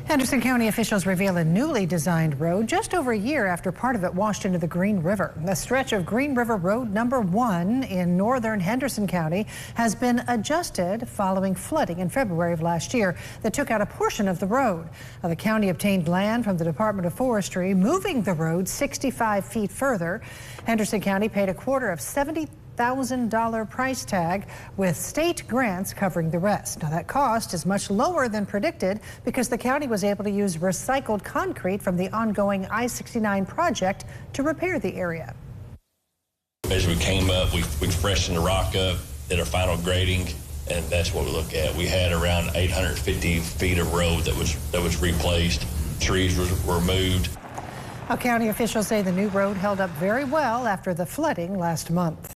Henderson County officials reveal a newly designed road just over a year after part of it washed into the Green River. The stretch of Green River Road number 1 in northern Henderson County has been adjusted following flooding in February of last year that took out a portion of the road. Now, the county obtained land from the Department of Forestry, moving the road 65 feet further. Henderson County paid a quarter of $70,000 price tag, with state grants covering the rest. Now, that cost is much lower than predicted because the county was able to use recycled concrete from the ongoing I-69 project to repair the area. As we came up, we freshened the rock up, did our final grading, and that's what we look at. We had around 850 feet of road that was replaced. Trees were removed. County officials say the new road held up very well after the flooding last month.